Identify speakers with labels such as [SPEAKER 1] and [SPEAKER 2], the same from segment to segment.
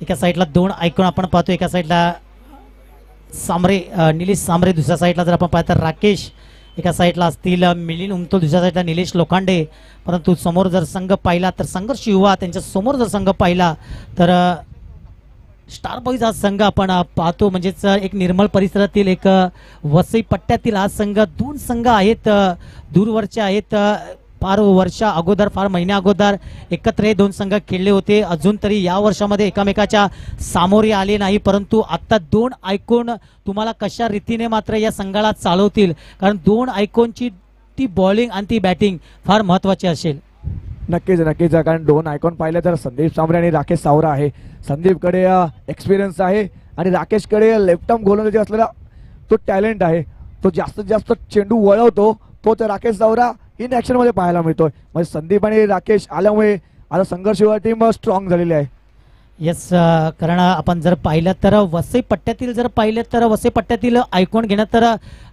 [SPEAKER 1] एका साईडला 2 आयकॉन आपण पाहतो, एका साईडला सांबरे निलेश सांबरे, दुसऱ्या साईडला जर आपण पाहतो राकेश, एका साईडला असतील मिलिंद उमतो, दुसऱ्या साईडला निलेश लोखंडे. परंतु समोर जर संघ पाहिला तर संघर्ष युवा, त्यांच्या समोर जर संघ पाहिला तर स्टार बॉईज हा संघ आपण पाहतो. म्हणजेच एक निर्मळ परिसरातील एक वसई पट्ट्यातील हा संघ. 2 संघ आहेत दूरवरचे आहेत, फार वर्षा अगोदर, फार महिन्या अगोदर एकत्र हे 2 संघ खेळले होते. अजून तरी या वर्षामध्ये एकामेकाच्या सामोरे आले नाही, परंतु आता 2 आयकॉन तुम्हाला कशा रीतीने मात्र या संघाला चालवतील, कारण 2 आयकॉनची ती बॉलिंग आणि ती बॅटिंग फार महत्वाची असेल.
[SPEAKER 2] नक्कीच नक्कीच, कारण 2 आयकॉन पाहिले तर संदीप सांबरे आणि राकेश सावरा आहे. संदीपकडे एक्सपिरियन्स आहे आणि राकेशकडे लेफ्ट आर्म गोलंदाजी असलेला तो टॅलेंट आहे. तो जास्तीत जास्त चेंडू वळवतो, तो तर राकेश सावरा इन ॲक्शन मध्ये पाहायला मिळतोय. म्हणजे संदीप आणि राकेश आल्यामुळे आता संघर्ष युवा टीम स्ट्रॉंग झालेली आहे.
[SPEAKER 1] येस, कारण आपण जर पाहिलं तर वसई पट्ट्यातील जर पाहिलं तर वसई पट्ट्यातील आयकॉन घेणं तर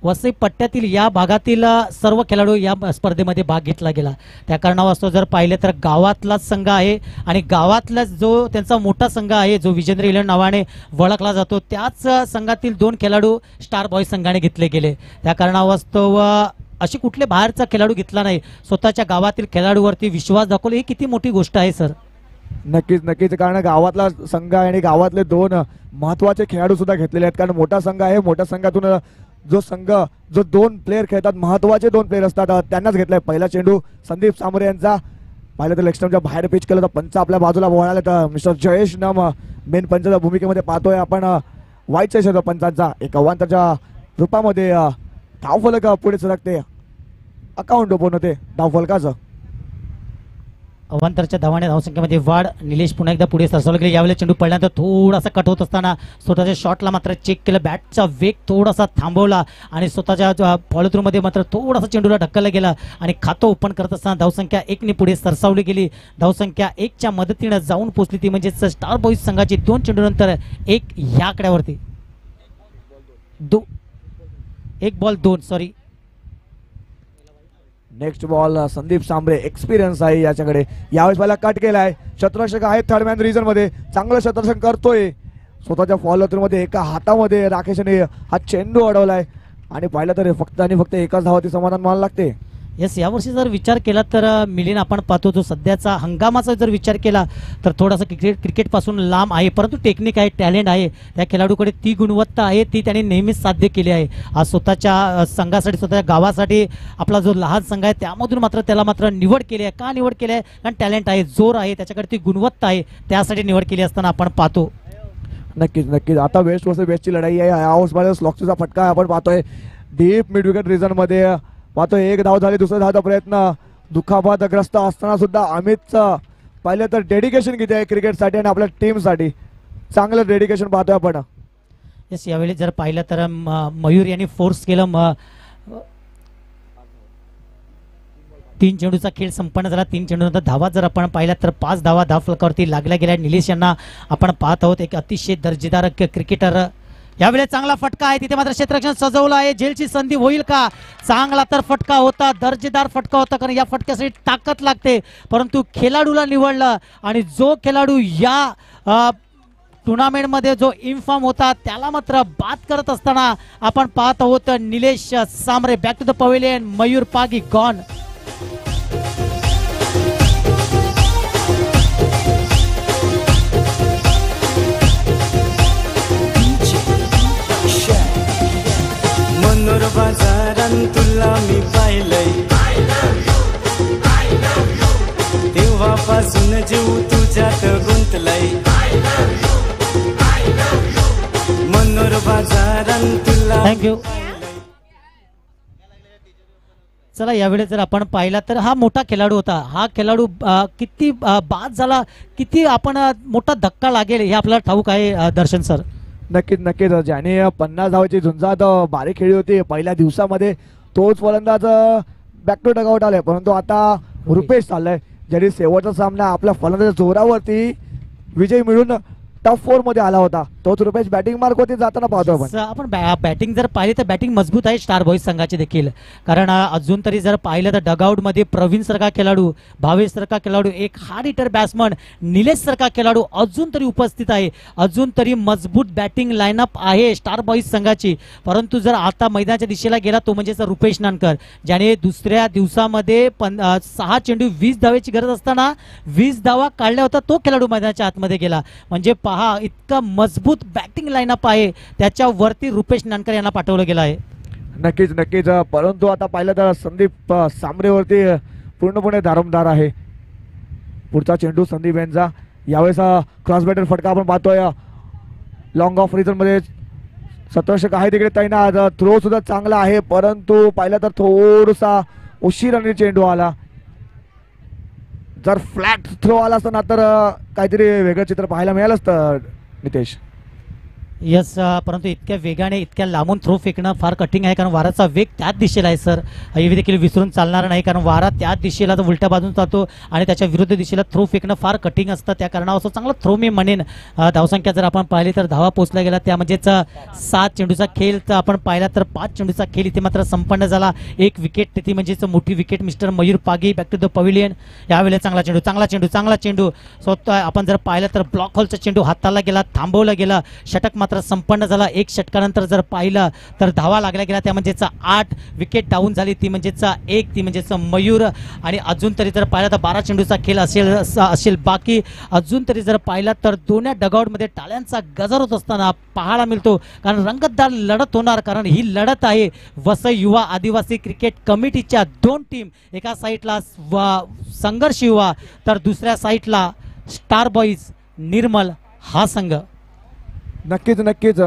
[SPEAKER 1] वसई पट्ट्यातील या भागातील सर्व खेळाडू या स्पर्धेमध्ये भाग घेतला गेला. त्या कारणावास्तव जर पाहिलं तर गावातलाच संघ आहे आणि गावातलाच जो त्यांचा मोठा संघ आहे, जो विजेंद्र इलेव्हन नावाने ओळखला जातो, त्याच संघातील 2 खेळाडू स्टार बॉईज संघाने घेतले गेले. त्या कारणावास्तव अशी कुठले बाहेरचा खेळाडू घेतला नाही, स्वतःच्या गावातील खेळाडूवरती विश्वास दाखवला, ही किती मोठी गोष्ट आहे सर.
[SPEAKER 2] नक्कीच नक्कीच, कारण गावातला संघ आणि गावातले 2 महत्वाचे खेळाडू सुद्धा घेतलेले आहेत. कारण मोठा संघ आहे, मोठ्या संघातून जो 2 प्लेयर खेळतात, महत्वाचे 2 प्लेयर असतात, त्यांनाच घेतलाय. पहिला चेंडू संदीप सांबरे यांचा पाहिलं तर लेग स्टंपच्या बाहेर पिच केलं तर पंच आपल्या बाजूला वळाले तर मिस्टर जयेश नाम मेन पंचाच्या भूमिकेमध्ये पाहतोय आपण. वाईट सेशन पंचांचा एक अवांतरच्या रूपामध्ये धावफलक पुढे सरकते, अकाउंट ओपन होते धावफलकाचं.
[SPEAKER 1] अवांतरच्या धावाने धावसंख्येमध्ये वाढ. निलेश पुन्हा एकदा पुढे सरसावला गेले. यावेळेला चेंडू पडल्यानंतर थोडासा कट होत असताना स्वतःच्या शॉटला मात्र चेक केलं, बॅटचा वेग थोडासा थांबवला आणि स्वतःच्या फॉलो थ्रू मध्ये मात्र थोडासा चेंडूला ढकलला गेला आणि खातं ओपन करत असताना धावसंख्या 1 ने पुढे सरसावली गेली. धावसंख्या 1च्या मदतीने जाऊन पोहोचली ती म्हणजेच स्टार बॉईज संघाची 2 चेंडूनंतर 1 या आकड्यावरती 1 ball 2 sorry.
[SPEAKER 2] Next ball Sandeep Sambare, experience आहे याच्याकडे. यावेळेस पहिला कट केलाय, शतरक्षक आहे थर्ड मॅन रिजन मध्ये, चांगलं शतरक्षण करतोय. स्वतःच्या फॉलो थ्रू मध्ये एका हातामध्ये राकेशने हा चेंडू अडवलाय आणि पाहिलं तर फक्त आणि फक्त एकाच धावाती समाधान मानायला लागते.
[SPEAKER 1] येस, यावर्षी जर विचार केला तर मिलिंद आपण पाहतो जो सध्याचा हंगामाचा जर विचार केला तर थोडासा क्रिकेटपासून लांब आहे, परंतु टेक्निक आहे, टॅलेंट आहे, त्या खेळाडूकडे ती गुणवत्ता आहे, ती त्याने नेहमीच साध्य केली आहे. आज स्वतःच्या संघासाठी, स्वतःच्या गावासाठी आपला जो लहान संघ आहे त्यामधून मात्र त्याला मात्र निवड केली आहे. का निवड केली आहे? कारण टॅलेंट आहे, जोर आहे, त्याच्याकडे ती गुणवत्ता आहे, त्यासाठी निवड केली असताना आपण पाहतो.
[SPEAKER 2] नक्कीच नक्कीच, आता वेस्ट वर्सेस वेस्टची लढाई आहे. यावेळेस स्लॉक्सचा फटका आपण पाहतोय डीप मिड विकेट रिजन मध्ये पाहतोय. 1 धाव झाली, दुसऱ्या धावचा प्रयत्न दुखापतग्रस्त असताना सुद्धा अमितचं पाहिलं तर डेडिकेशन किती आहे क्रिकेटसाठी आणि आपल्या टीमसाठी, चांगलं डेडिकेशन पाहतोय आपण.
[SPEAKER 1] येस, यावेळी जर पाहिलं तर मयूर यांनी फोर्स केलं. 3 चेंडूचा खेळ संपन्न झाला. 3 चेंडूनंतर धावा जर आपण पाहिल्या तर 5 धावा धावफलकावरती लागल्या गेल्या. निलेश यांना आपण पाहत आहोत, एक अतिशय दर्जेदार क्रिकेटर. यावेळी चांगला फटका आहे, तिथे मात्र क्षेत्ररक्षण सजवलं आहे. झेलची संधी होईल का? चांगला तर फटका होता, दर्जेदार फटका होता, कारण या फटक्यासाठी ताकद लागते, परंतु खेळाडूला निवडलं आणि जो खेळाडू या टुर्नामेंटमध्ये जो इन्फॉर्म होता त्याला मात्र बाद करत असताना आपण पाहत आहोत. Nilesh Sambare back to the pavilion, Mayur Pagi gone.
[SPEAKER 3] मनोर बाजारान तुला मी पाहिलंय, तेव्हापासून जीव तुझ्यात गुंतलाय. मनोर बाजारान तुला.
[SPEAKER 1] थँक्यू. चला, यावेळी जर आपण पाहिला तर हा मोठा खेळाडू होता. हा खेळाडू किती बाद झाला, किती आपण मोठा धक्का लागेल हे आपल्याला ठाऊक आहे दर्शन सर.
[SPEAKER 2] नक्कीच नक्कीच, ज्याने 50 धावाची झुंजात बारीक खेळली होती पहिल्या दिवसामध्ये, तोच फलंदाज बॅक टू डगआउट आलाय. परंतु आता रुपेश चाललाय, ज्याने शेवटचा सामना आपल्या फलंदाजाच्या जोरावरती विजय मिळून टफ 4 मध्ये आला होता तोच रुपेश बॅटिंग मार्क होती जाताना पाहतो आपण.
[SPEAKER 1] आपण बॅटिंग जर पाहिली तर बॅटिंग मजबूत आहे स्टार बॉईज संघाची देखील. कारण अजून तरी जर पाहिलं तर डगआउट मध्ये प्रवीण सारखा खेळाडू, भावेश सारखा खेळाडू, एक हार्ड हिटर बॅट्समन निलेश सारखा खेळाडू अजून तरी उपस्थित आहे. अजून तरी मजबूत बॅटिंग लाईनअप आहे स्टार बॉईज संघाची. परंतु जर आता मैदानाच्या दिशेला गेला तो म्हणजे रुपेश नानकर, ज्याने दुसऱ्या दिवसामध्ये 6 चेंडू 20 धावेची गरज असताना 20 धावा काढल्या होता, तो खेळाडू मैदानाच्या आतमध्ये गेला. म्हणजे पहा इतका मजबूत बॅटिंग लाईनअप आहे, त्याच्यावरती रुपेश नानकर यांना पाठवलं गेलं आहे.
[SPEAKER 2] नक्कीच नक्कीच. परंतु आता पाहिलं तर संदीप सांबरेवरती पूर्णपणे दारोमदार आहे. पुढचा चेंडू संदीप यांचा, यावेळेस क्रॉस बॅटर फटका आपण पाहतोय. लॉंग ऑफ रिझन मध्ये 17 षटक आहे तिकडे तैनात. थ्रो सुद्धा चांगला आहे, परंतु पाहिलं तर थोडासा उशिराने चेंडू आला. जर फ्लॅट थ्रो आला असता ना तर काहीतरी वेगळं चित्र पाहायला मिळालं असतं नितेश.
[SPEAKER 1] यस, परंतु इतक्या वेगाने इतक्या लांबून थ्रो फेकणं फार कठीण आहे, कारण वाराचा वेग त्याच दिशेला आहे सर. हे देखील विसरून चालणार नाही, कारण वारा त्याच दिशेला तर उलट्या बाजून जातो आणि त्याच्या विरुद्ध दिशेला थ्रो फेकणं फार कठीण असतं. त्या कारणावर चांगला थ्रो मी म्हणेन. धावसंख्या जर आपण पाहिली तर धावा पोचला गेला, त्या म्हणजेच 7 चेंडूचा खेळ तर आपण पाहिला तर 5 चेंडूचा खेळ इथे मात्र संपन्न झाला. एक विकेट ती म्हणजेच मोठी wicket mister Mayur Pagi back to the pavilion. यावेळेला चांगला चेंडू स्वतः आपण जर पाहिलं तर ब्लॉक हॉलचा चेंडू हाताला गेला, थांबवला गेला. षटक मात्र संपन्न झाला. एक षटकानंतर जर पाहिलं तर धावा लागल्या गेला, त्या म्हणजेच 8 विकेट डाऊन झाली, ती म्हणजेच 1 ती म्हणजेच मयूर. आणि अजून तरी जर पाहिलं तर 12 चेंडूचा खेळ असेल बाकी. अजून तरी जर पाहिलं तर दोन्ही डगआउटमध्ये टाळ्यांचा गजर होत असताना पाहायला मिळतो, कारण रंगतदार लढत होणार. कारण ही लढत आहे वसई युवा आदिवासी क्रिकेट कमिटीच्या 2 टीम. एका साईडला संघर्ष युवा तर दुसऱ्या साईडला स्टार बॉईज निर्मल हा संघ.
[SPEAKER 2] नक्कीच नक्कीच.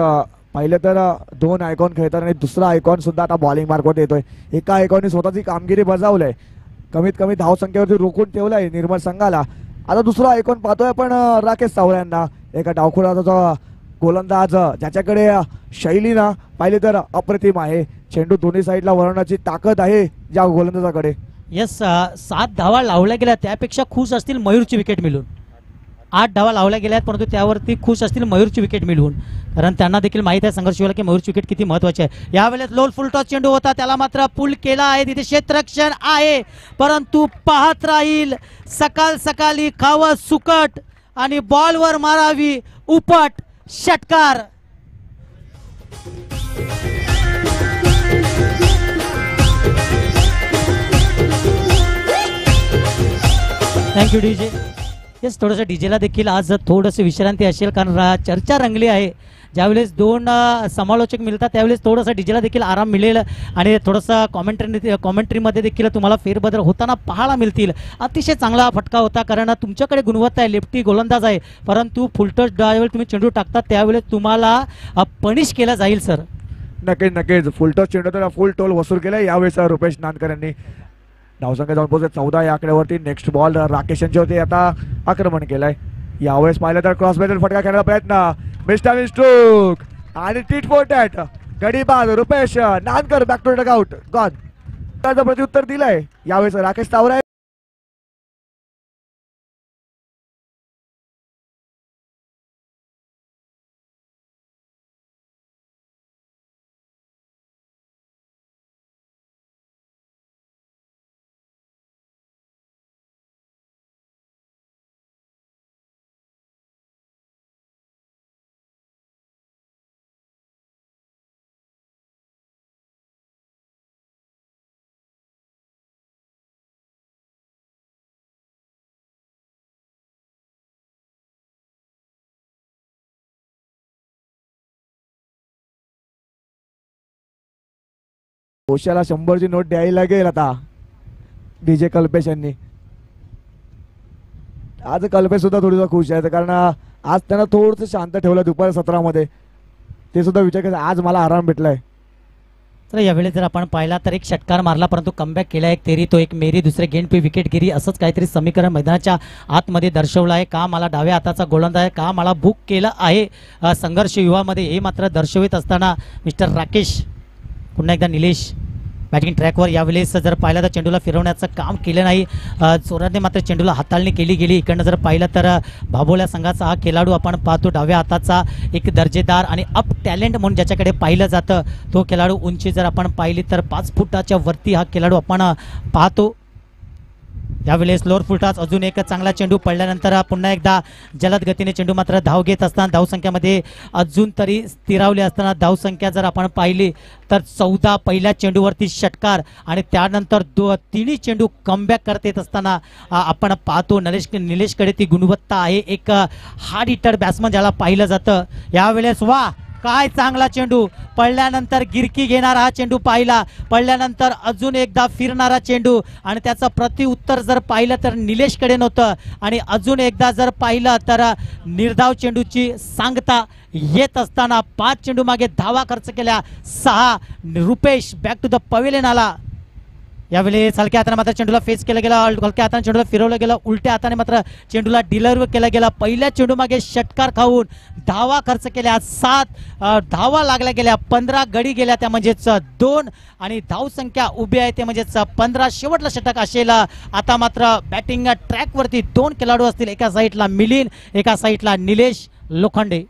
[SPEAKER 2] पाहिलं तर 2 आयकॉन खेळतात आणि दुसरा आयकॉन सुद्धा आता बॉलिंग मार्कवर येतोय. एका आयकॉनने स्वतःची कामगिरी बजावलंय, कमीत कमी धावसंख्येवरती रोखून ठेवलंय निर्मल संघाला. आता दुसरा आयकॉन पाहतोय आपण राकेश सावळे यांना, एका डावखुराचा गोलंदाज ज्याच्याकडे शैली ना पाहिली तर अप्रतिम आहे. चेंडू दोन्ही साईडला वळवण्याची ताकद आहे ज्या गोलंदाजाकडे.
[SPEAKER 1] यस, 7 धावा लावल्या गेल्या, त्यापेक्षा खुश असतील मयूरची विकेट मिळून. 8 धावा लावल्या गेल्यात, परंतु त्यावरती खुश असतील मयूरची विकेट मिळवून, कारण त्यांना देखील माहित आहे संघर्षवाला की मयूरची विकेट किती महत्वाची आहे. यावेळेस लोल फुलटॉस चेंडू होता, त्याला मात्र पुल केला आहे, तिथे क्षेत्ररक्षण आहे, परंतु पाहत राहील सकाळी खावं सुकट आणि बॉलवर मारावी उपट. षटकार. Thank you DJ. येस, थोडंसं डीजेला देखील आज थोडंसं विश्रांती असेल, कारण चर्चा रंगली आहे. ज्यावेळेस 2 समालोचक मिळतात त्यावेळेस थोडंसं डीजेला देखील आराम मिळेल आणि थोडंसं कॉमेंट्रीमध्ये देखील तुम्हाला फेरबदल होताना पाहायला मिळतील. अतिशय चांगला फटका होता, कारण तुमच्याकडे गुणवत्ता आहे, लेफ्टी गोलंदाज आहे, परंतु फुलटॉस ज्यावेळेस तुम्ही चेंडू टाकतात त्यावेळेस तुम्हाला पनिश केलं जाईल सर.
[SPEAKER 2] नक्कीच नक्कीच. फुलटॉस चेंडू तर फुल टोल वसूल केलाय यावेळेस रुपेश नानकर यांनी. धावसंख्या जाऊन पोहोचत 14 या आकड्यावरती. नेक्स्ट बॉल राकेश यांच्यावरती आता आक्रमण केलंय. यावेळेस पाहिलं तर क्रॉस बॅटर फटका खेळण्याचा प्रयत्न, मिस्टर स्ट्रोक आणि टीट फॉर टॅट गडीबाज Rupesh Nankar back to dugout gone. त्याचं प्रत्युत्तर दिलंय यावेळेस राकेश सावळे. कोशाला 100ची नोट द्यायला लागेल आता डीजे कल्पेश यांनी. आज कल्पेश सुद्धा थोडीसा खुश आहे, कारण आज त्यांना थोडंसं शांत ठेवलं दुपारी 17 मध्ये. ते सुद्धा विचार केला आज मला आराम भेटलाय.
[SPEAKER 1] तर यावेळेस जर आपण पाहिला तर एक षटकार मारला, परंतु कमबॅक केला, एक तेरी तो एक मेरी, दुसरे गेंद पे विकेटगिरी, असंच काहीतरी समीकरण मैदानाच्या आतमध्ये दर्शवलं आहे. का मला डाव्या हाताचा गोलंदाज आहे, का मला बुक केलं आहे संघर्ष युवामध्ये, हे मात्र दर्शवित असताना मिस्टर राकेश, पुन्हा एकदा निलेश बॅटिंग ट्रॅकवर यावेळेस जर पाहिलं तर चेंडूला फिरवण्याचं काम केलं नाही. चोराने मात्र चेंडूला हाताळणी केली गेली. इकडनं जर पाहिलं तर भाभोल्या संघाचा हा खेळाडू आपण पाहतो, डाव्या हाताचा एक दर्जेदार आणि अप टॅलेंट म्हणून ज्याच्याकडे पाहिलं जातं तो खेळाडू. उंची जर आपण पाहिली तर 5 फुटाच्या वरती हा खेळाडू आपण पाहतो. यावेळेस लोअर फुलटॉस अजून एक चांगला चेंडू पडल्यानंतर पुन्हा एकदा जलद गतीने चेंडू मात्र धाव घेत असताना धावसंख्येमध्ये अजून तरी स्थिरावले असताना धावसंख्या जर आपण पाहिली तर 14 पहिल्या चेंडूवरती षटकार आणि त्यानंतर तिन्ही चेंडू कमबॅक करत येत असताना आपण पाहतो निलेशकडे ती गुणवत्ता आहे. एक हार्ड हिटर बॅट्समन ज्याला पाहिलं जातं. यावेळेस वा काय चांगला चेंडू पडल्यानंतर गिरकी घेणारा हा चेंडू पाहिला, पडल्यानंतर अजून एकदा फिरणारा चेंडू आणि त्याचं प्रतिउत्तर जर पाहिलं तर निलेशकडे नव्हतं आणि अजून एकदा जर पाहिलं तर निर्धाव चेंडूची सांगता येत असताना 5 चेंडू मागे धावा खर्च केल्या 6. Rupesh back to the pavilion आला. यावेळेस हलक्या हाताने मात्र चेंडूला फेस केला गेला, हलक्या हाताने चेंडूला फिरवलं गेलं, उलट्या हाताने मात्र चेंडूला डिलिव्हर केला गेला. पहिल्या चेंडू मागे षटकार खाऊन धावा खर्च केल्या 7. धावा लागल्या गेल्या 15 गडी गेल्या त्या म्हणजेच 2 आणि धावसंख्या उभी आहे ते म्हणजेच 15. शेवटला षटक असेल. आता मात्र बॅटिंग ट्रॅकवरती 2 खेळाडू असतील, एका साईडला मिलिंद, एका साईडला निलेश लोखंडे.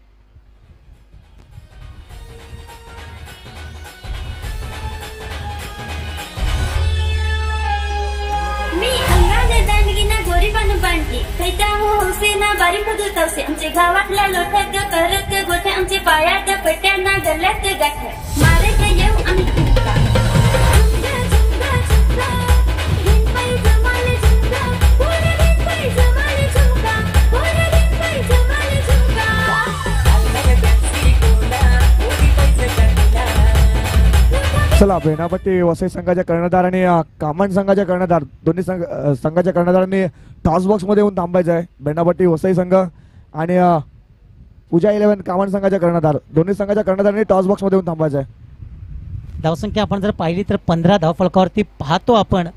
[SPEAKER 4] आमचे गावातल्या लोट्यात करत गोठ्या आमचे पायात पट्ट्यांना गल्ल्यात गाठ्या मारत येऊ आम्ही झुमका झुमका झुमका दिन पाई जमाले झुमका पूरे दिन पाई जमाले झुमका पूरे दिन पाई जमाले झुमका आले बॅट्सी गोला उडी पैसे काढला.
[SPEAKER 2] चला बेनापट्टी वसई संघाच्या कर्णधार आणि कामन संघाच्या कर्णधार दोन्ही संघाच्या कर्णधारांनी टॉस बॉक्स मध्ये येऊन थांबायचं आहे. बेनापट्टी वसई संघ आणि पूजा 11 कामन संघाच्या कर्णधार दोन्ही संघाच्या कर्णधारांनी टॉस बॉक्स मध्ये येऊन थांबायचं आहे.
[SPEAKER 1] धावसंख्या आपण जर पाहिली तर 15 धावफलकावरती पाहतो आपण.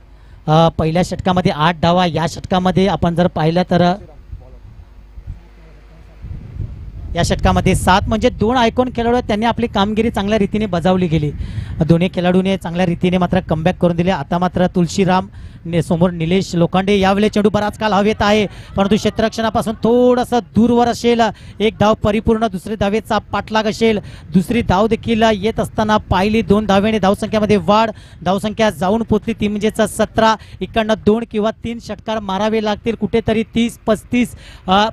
[SPEAKER 1] पहिल्या षटकामध्ये 8 धावा, या षटकामध्ये आपण जर पाहिलं तर या षटकामध्ये 7 म्हणजे 2 आयकॉन खेळाडू त्यांनी आपली कामगिरी चांगल्या रीतीने बजावली गेली. दोन्ही खेळाडूने चांगल्या रीतीने मात्र कमबॅक करून दिले. आता मात्र तुलसीराम समोर निलेश लोखंडे. यावेळी चेंडू बराच काल हवेत आहे परंतु क्षेत्ररक्षणापासून थोडंसं दूरवर असेल. एक धाव परिपूर्ण, दुसरी धावेचा पाठलाग असेल. दुसरी धाव देखील येत असताना पाहिली. 2 धावेने धावसंख्येमध्ये वाढ. धावसंख्या जाऊन पोचली ती म्हणजेच 17. इकडनं 2 किंवा 3 षटकार मारावे लागतील. कुठेतरी 30-35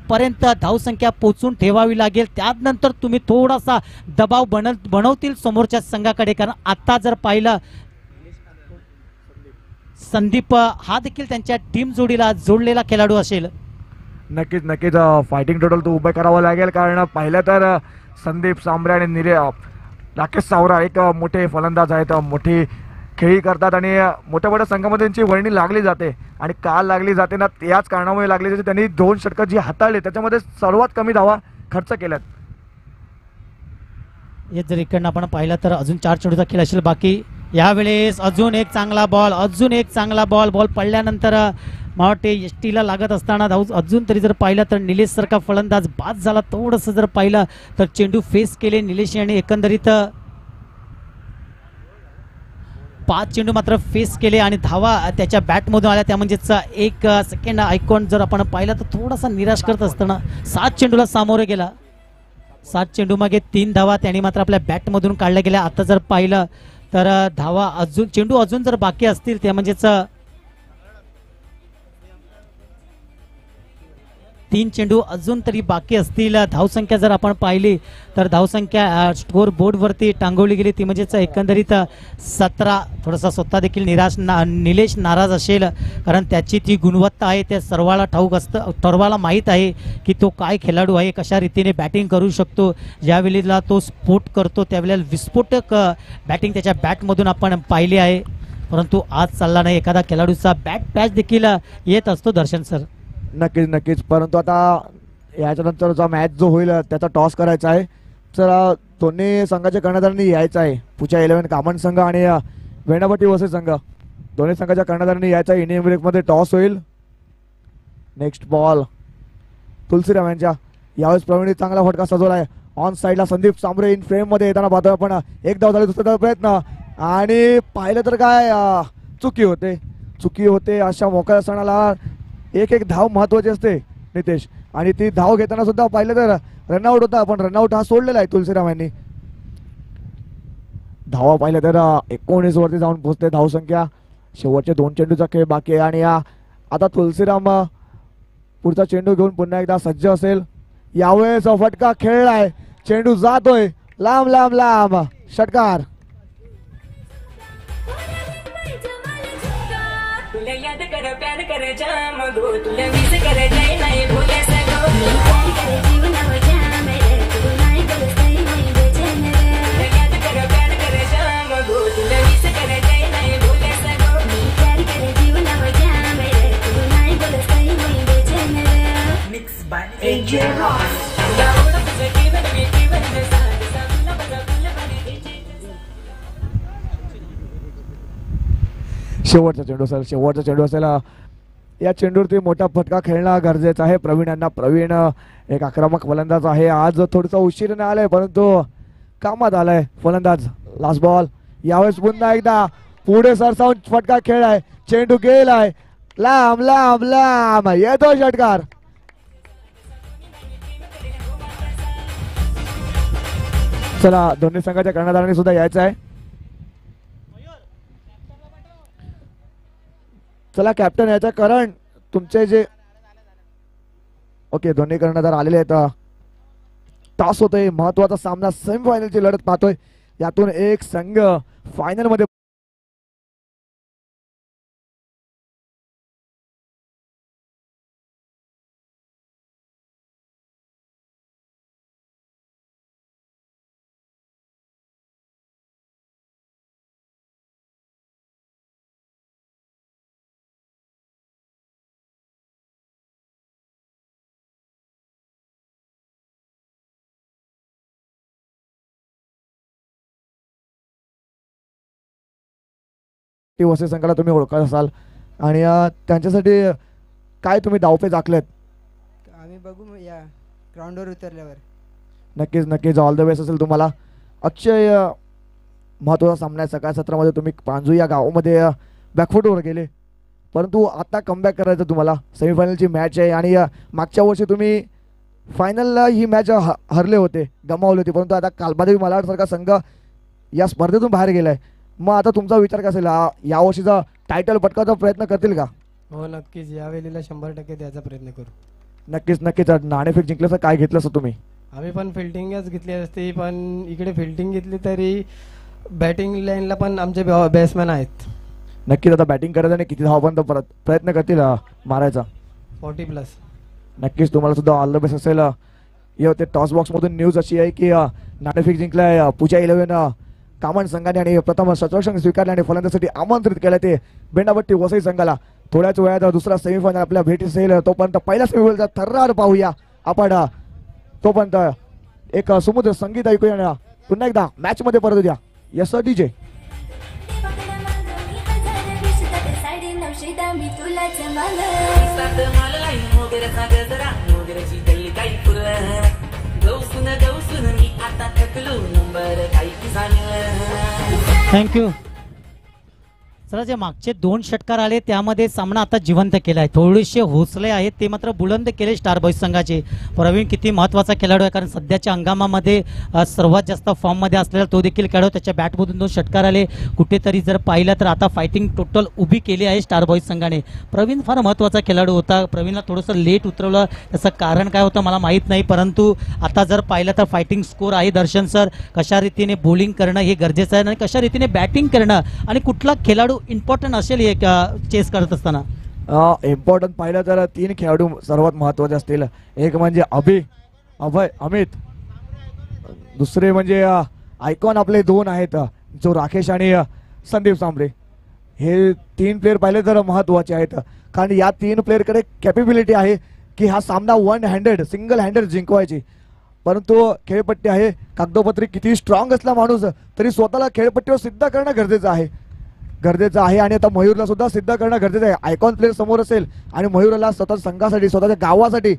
[SPEAKER 1] पर्यंत धावसंख्या पोचून ठेवावी लागेल. त्यानंतर तुम्ही थोडासा दबाव बनवतील समोरच्या संघाकडे. कारण आता जर पाहिलं संदीप हा देखील त्यांच्या टीम जोडीला जोडलेला खेळाडू असेल.
[SPEAKER 2] नक्कीच नक्कीच फायटिंग टोटल तो उभं करावं लागेल. कारण पाहिलं तर संदीप सांबरे आणि राकेश सावरा एक मोठे फलंदाज आहेत, मोठी खेळी करतात आणि मोठ्या मोठ्या संघामध्ये त्यांची वर्णी लागली जाते आणि काल लागली जाते ना, याच कारणामुळे लागली जाते. त्यांनी 2 षटकं जी हाताळली त्याच्यामध्ये सर्वात कमी धावा खर्च केल्यात.
[SPEAKER 1] हे जर इकडनं आपण पाहिलं तर अजून 4 चेंडूचा खेळ असेल बाकी. यावेळेस अजून एक चांगला बॉल बॉल पडल्यानंतर मला वाटते एसटीला लागत असताना धाव अजून तरी जर पाहिलं तर निलेश सारखा फलंदाज बाद झाला. थोडंसं जर पाहिलं तर चेंडू फेस केले निलेश यांनी. एकंदरीत 5 चेंडू मात्र फेस केले आणि धावा त्याच्या बॅटमधून आल्या. त्या म्हणजेच 1 सेकंड आयकॉन जर आपण पाहिलं तर थोडासा निराश करत असताना 7 चेंडूला सामोरे गेला. 7 चेंडू मागे 3 धावा त्यांनी मात्र आपल्या बॅटमधून काढल्या गेल्या. आता जर पाहिलं तर धावा अजून चेंडू अजून जर बाकी असतील त्या म्हणजेच 3 चेंडू अजून तरी बाकी असतील. धावसंख्या जर आपण पाहिली तर धावसंख्या स्कोर बोर्डवरती टांगवली गेली ती म्हणजेच एकंदरीत 17. थोडासा स्वतः देखील निलेश नाराज असेल कारण त्याची ती गुणवत्ता आहे ते सर्वाला ठाऊक असतं. सर्वाला माहीत आहे की तो काय खेळाडू आहे, कशा रीतीने बॅटिंग करू शकतो. ज्यावेळेला तो स्फोट करतो त्यावेळेला विस्फोटक बॅटिंग त्याच्या बॅटमधून आपण पाहिली आहे. परंतु आज चालला नाही. एखादा खेळाडूचा बॅट पॅच देखील येत असतो दर्शन सर.
[SPEAKER 2] नक्कीच नक्कीच. परंतु आता याच्यानंतरचा मॅच जो होईल त्याचा टॉस करायचा आहे. तर दोन्ही संघाच्या कर्णधारांनी यायचं आहे. पूजा 11 कामन संघ आणि वेणापट्टी वसई संघ दोन्ही संघाच्या कर्णधारांनी यायचं आहे. इंडियन ब्रेकमध्ये टॉस होईल. नेक्स्ट बॉल तुलसीराम यांच्या. यावेळेस प्रवीण चांगला फटका सजवला आहे. ऑन साईडला संदीप सांबरे इन फ्रेम मध्ये येताना पाहतोय आपण. एक धाव झाली, दुसरा प्रयत्न आणि पाहिलं तर काय चुकी होते अशा मोकळ्या सणाला एक एक धाव महत्वाची असते नितेश. आणि ती धाव घेताना सुद्धा पाहिलं तर रनआउट होता, पण रनआउट हा सोडलेला आहे तुलसीराम यांनी. धावा पाहिलं तर 19 वरती जाऊन पोहोचते धावसंख्या. शेवटचे 2 चेंडूचा खेळ बाकी आहे आणि आता तुलसीराम पुढचा चेंडू घेऊन पुन्हा एकदा सज्ज असेल. यावेळेस फटका खेळलाय, चेंडू जातोय लांब लांब लांब, षटकार.
[SPEAKER 5] तुला याद कर प्यार कर जाम गो तुला मिस कर जाय नाही बोले सगो
[SPEAKER 4] प्यार करे जीवनावर जाम रे तू नाही बोलत काही नाही बेचैन रे.
[SPEAKER 5] तुला याद कर प्यार कर जाम गो तुला मिस कर जाय नाही बोले सगो
[SPEAKER 4] प्यार करे जीवनावर जाम रे तू नाही बोलत काही नाही बेचैन रे.
[SPEAKER 5] मिक्स बाय एजे रॉक तुला ओळख तुझं जीवन मी जीवन जसा जसा तुला बजा तुला बने
[SPEAKER 2] शेवटचा चेंडू असेल. या चेंडूवरती मोठा फटका खेळणं गरजेचं आहे प्रवीण यांना. प्रवीण एक आक्रमक फलंदाज आहे. आज थोडंसं उशिराने आलाय परंतु कामात आलाय फलंदाज. Last ball. यावेळेस पुन्हा एकदा पुढे सरसावून फटका खेळलाय, चेंडू गेलाय लांब लांब लांब, येतो षटकार. चला दोन्ही संघाच्या कर्णधारांनी सुद्धा यायचं आहे. चला कॅप्टन याच्या कारण तुमचे जे ओके दोन्ही कर्णधार आलेले आहेत. टॉस होतोय, महत्वाचा सामना सेमीफायनलची लढत पाहतोय. यातून एक संघ फायनल मध्ये वसई संघाला तुम्ही ओळखत असाल आणि त्यांच्यासाठी काय तुम्ही धावपेच आखलेत?
[SPEAKER 6] आम्ही बघू या ग्राउंडवर उतरल्यावर.
[SPEAKER 2] नक्कीच ऑल द बेस्ट असेल तुम्हाला. अक्षय महत्त्वाचा सामना आहे. सकाळ सत्रामध्ये तुम्ही पांजू या गावामध्ये बॅकफुटवर गेले परंतु आता कमबॅक करायचं तुम्हाला. सेमीफायनलची मॅच आहे आणि मागच्या वर्षी तुम्ही फायनलला ही मॅच हरले होते, गमावली होती, परंतु आता कालबादेवी मलाडसारखा संघ या स्पर्धेतून बाहेर गेलाय. मग आता तुमचा विचार कसा असेल, यावर्षीचा टायटल पटकावचा प्रयत्न करतील का?
[SPEAKER 6] हो नक्कीच, यावेळेला 100% द्यायचा प्रयत्न करू.
[SPEAKER 2] नक्कीच नाणेफेक जिंकल्याचं काय घेतलं असं तुम्ही?
[SPEAKER 6] आम्ही पण फिल्डिंगच घेतली असते, पण इकडे फिल्डिंग घेतली तरी बॅटिंग लाईनला पण आमचे बॅट्समॅन आहेत.
[SPEAKER 2] नक्कीच आता बॅटिंग करायचं आणि किती धावांपर्यंत परत प्रयत्न करतील मारायचा?
[SPEAKER 6] 40+.
[SPEAKER 2] नक्कीच तुम्हाला सुद्धा ऑल द बेस्ट असेल. ते टॉस बॉक्स मधून न्यूज अशी आहे की नाणेफेक जिंकलाय पूजा 11 कामन संघाने आणि प्रथम शतरक्षण स्वीकारले आणि फलंदाजीसाठी आमंत्रित केलं ते बेंडापट्टी वसई संघाला. थोड्याच वेळात दुसरा सेमीफायनल आपल्या भेटीस येईल. तोपर्यंत पहिल्या सेमीफायनलचा थर्रार पाहूया आपण. तोपर्यंत एक सुमुद्र संगीत ऐकूया. पुन्हा एकदा मॅच मध्ये परत द्या. Yes DJ.
[SPEAKER 4] मी तुलाच मला
[SPEAKER 5] सात मला मोगऱ्याचा गजरा मोगऱ्याची गल्ली काही फुलं गौसून मी आता थकलो नंबर काही सांगलं.
[SPEAKER 1] थँक्यू. चला जे मागचे 2 षटकार आले त्यामध्ये सामना आता जिवंत केला आहे. थोडेसे हौसले आहेत ते मात्र बुलंद केले स्टार बॉईज संघाचे. प्रवीण किती महत्त्वाचा खेळाडू आहे, कारण सध्याच्या हंगामामध्ये सर्वात जास्त फॉर्ममध्ये असलेला तो देखील खेळाडू. त्याच्या बॅटमधून 2 षटकार आले. कुठेतरी जर पाहिलं तर आता फायटिंग टोटल उभी केली आहे स्टार बॉईज संघाने. प्रवीण फार महत्त्वाचा खेळाडू होता. प्रवीणला थोडंसं लेट उतरवलं, त्याचं कारण काय होतं मला माहीत नाही, परंतु आता जर पाहिलं तर फायटिंग स्कोर आहे. दर्शन सर, कशा रीतीने बॉलिंग करणं हे गरजेचं आहे आणि कशा रीतीने बॅटिंग करणं आणि कुठला खेळाडू इम्पॉर्टंट असेल हे चेस करत असताना.
[SPEAKER 2] इम्पॉर्टंट पाहिलं तर 3 खेळाडू सर्वात महत्त्वाचे असतील. एक म्हणजे अभय अमित, दुसरे म्हणजे आयकॉन आपले 2 आहेत जो राकेश आणि संदीप सांबरे. हे 3 प्लेयर पाहिले तर महत्त्वाचे आहेत, कारण या 3 प्लेयरकडे कॅपेबिलिटी आहे की हा सामना सिंगल हँडेड जिंकवायची. परंतु खेळपट्टी आहे, कागदोपत्री किती स्ट्रॉंग असला माणूस तरी स्वतःला खेळपट्टीवर सिद्ध करणं गरजेचं आहे आणि आता मयूरला सुद्धा सिद्ध करणं गरजेचं आहे. आयकॉन प्लेयर समोर असेल आणि मयूरला स्वतः संघासाठी स्वतःच्या गावासाठी